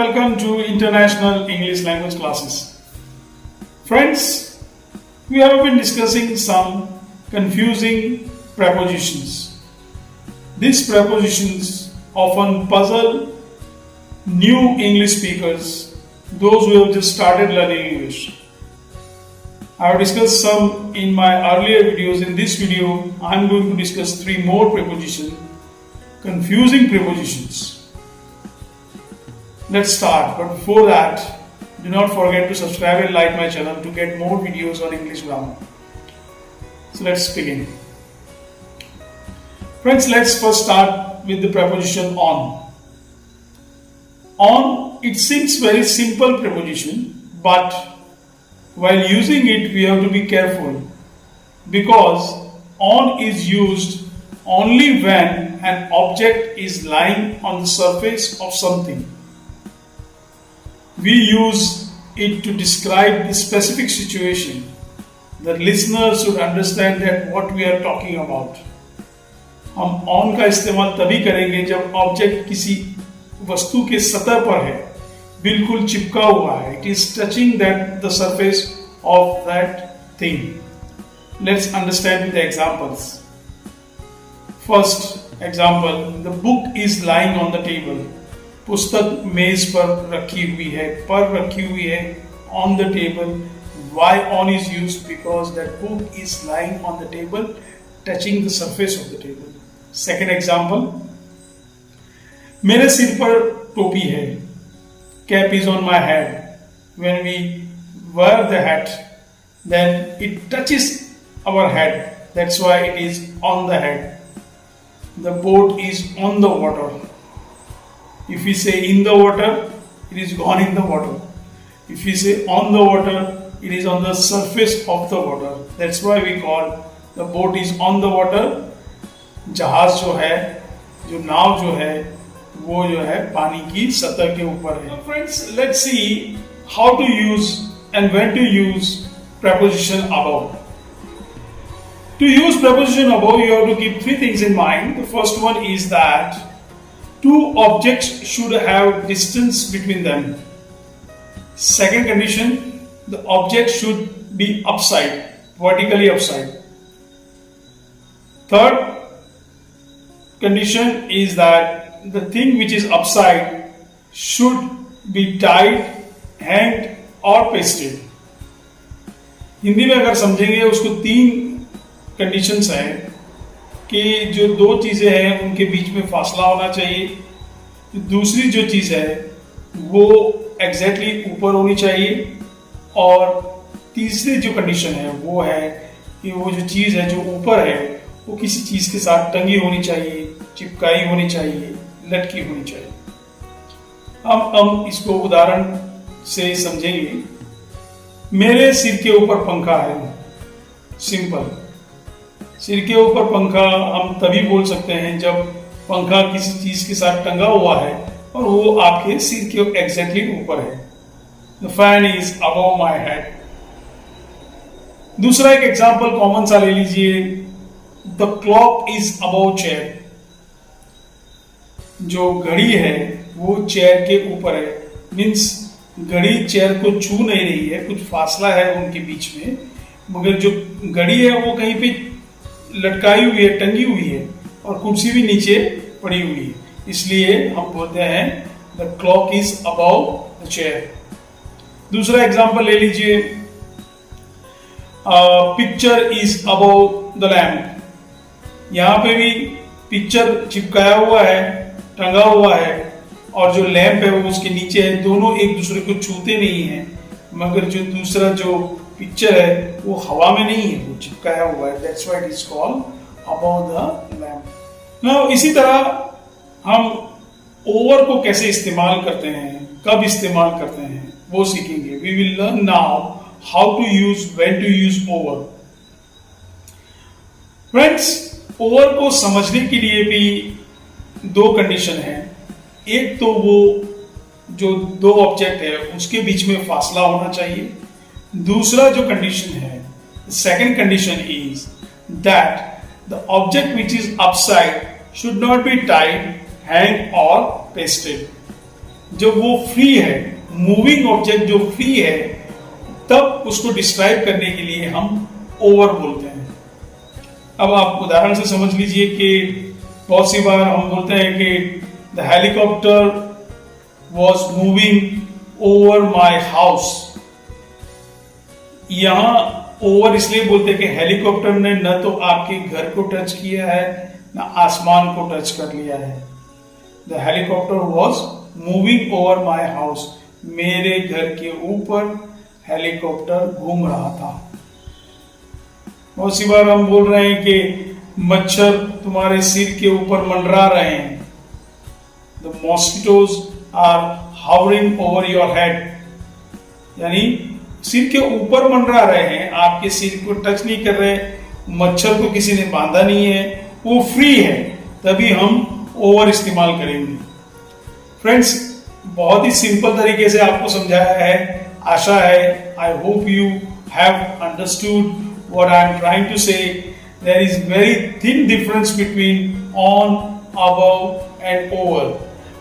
welcome to International English Language Classes. Friends, we have been discussing some confusing prepositions. These prepositions often puzzle new English speakers, those who have just started learning English. I have discussed some in my earlier videos. In this video, I am going to discuss 3 more prepositions, confusing prepositions. Let's start, but before that, do not forget to subscribe and like my channel to get more videos on English grammar. So let's begin. Friends, let's first start with the preposition on. On, it seems very simple preposition, but while using it we have to be careful because on is used only when an object is lying on the surface of something. We use it to describe the specific situation. The listeners should understand that what we are talking about. हम on का इस्तेमाल तभी करेंगे जब object किसी वस्तु के सतह पर है, बिल्कुल चिपका हुआ है. It is touching the surface of that thing. Let's understand with the examples. First example, the book is lying on the table. पुस्तक मेज पर रखी हुई है, पर रखी हुई है, on the table. Why on is used? Because that book is lying on the table, touching the surface of the table. Second example, मेरे सिर पर टोपी है. Cap is on my head. When we wear the hat, then it touches our head. That's why it is on the head. The boat is on the water. If we say in the water, it is gone in the water. If we say on the water, it is on the surface of the water. That's why we call the boat is on the water. जहाज जो है, जो नाव जो है, वो जो है पानी की सतह के ऊपर है. So friends, let's see how to use and when to use preposition above. To use preposition above, you have to keep 3 things in mind. The first one is that 2 objects should have distance between them. Second condition, the object should be upside, vertically upside. Third condition is that the thing which is upside should be tied, hanged or pasted. Hindi में अगर समझेंगे उसको 3 conditions हैं कि जो 2 चीजें हैं उनके बीच में फासला होना चाहिए. दूसरी जो चीज है वो एग्जैक्टली ऊपर होनी चाहिए और तीसरी जो कंडीशन है वो है कि वो जो चीज है जो ऊपर है वो किसी चीज के साथ टंगी होनी चाहिए, चिपकाई होनी चाहिए, लटकी होनी चाहिए. हम इसको उदाहरण से समझेंगे. मेरे सिर के ऊपर पंखा है. सिंपल. सिर के ऊपर पंखा हम तभी बोल सकते हैं जब पंखा किसी चीज के साथ टंगा हुआ है और वो आपके सिर के एग्जैक्टली ऊपर है. The fan is above my head. दूसरा एक एग्जांपल कॉमन सा ले लीजिए. The clock is above chair. जो घड़ी है वो चेयर के ऊपर है. मीन्स घड़ी चेयर को छू नहीं रही है, कुछ फासला है उनके बीच में, मगर जो घड़ी है वो कहीं पे लटकाई हुई है, टंगी हुई है और कुर्सी भी नीचे पड़ी हुई है. इसलिए हम बोलते हैं the clock is above the chair. दूसरा एग्जांपल ले लीजिए. Picture is above the lamp. यहाँ पे भी पिक्चर चिपकाया हुआ है, टंगा हुआ है और जो लैंप है वो उसके नीचे है. दोनों एक दूसरे को छूते नहीं है, मगर जो दूसरा जो पिक्चर है वो हवा में नहीं है, वो चिपकाया हुआ है. That's why it is called above the lamp. Now इसी तरह हम ओवर को कैसे इस्तेमाल करते हैं, कब इस्तेमाल करते हैं, वो सीखेंगे. We will learn now how to use, when to use over. Friends, over को समझने के लिए भी 2 कंडीशन है. एक तो वो जो 2 ऑब्जेक्ट है उसके बीच में फासला होना चाहिए. दूसरा जो कंडीशन है, second condition is that the object which is upside should not be tied, hanged or pasted. जब वो फ्री है, मूविंग ऑब्जेक्ट जो फ्री है, तब उसको डिस्क्राइब करने के लिए हम ओवर बोलते हैं। अब आप उदाहरण से समझ लीजिए कि बहुत सी बार हम बोलते हैं कि the helicopter was moving over my house. यहां ओवर इसलिए बोलते हैं कि हेलीकॉप्टर ने न तो आपके घर को टच किया है न आसमान को टच कर लिया है। The helicopter was moving over my house. मेरे घर के ऊपर हेलीकॉप्टर घूम रहा था। बहुत सी बार हम बोल रहे हैं कि मच्छर तुम्हारे सिर के ऊपर मंडरा रहे हैं। The mosquitoes are hovering over your head, यानी सिर के ऊपर मंडरा रहे हैं, आपके सिर को टच नहीं कर रहे। मच्छर को किसी ने बांधा नहीं है, वो फ्री है, तभी हम ओवर इस्तेमाल करेंगे। फ्रेंड्स, बहुत ही सिंपल तरीके से आपको समझाया है। आशा है I hope you have understood what I am trying to say. There is very thin difference between on, above and over.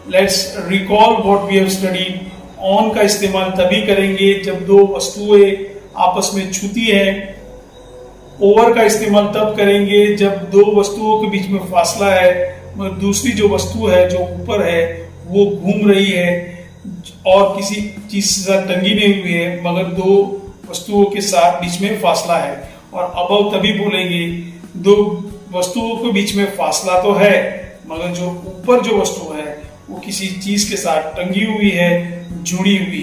Let's recall what we have studied. On का इस्तेमाल तभी करेंगे जब दो वस्तुएं आपस में छूती है। ओवर का इस्तेमाल तब करेंगे जब दो वस्तुओं के बीच में फासला है, मगर दूसरी जो वस्तु है जो ऊपर है वो घूम रही है और किसी चीज से साथ टंगी नहीं हुई है, मगर दो वस्तुओं के साथ बीच में फासला है। और अबव तभी बोलेंगे दो वस्तुओं के बीच में फासला तो है, मगर जो ऊपर जो वस्तु है वो किसी चीज के साथ टंगी हुई है, जुड़ी हुई है।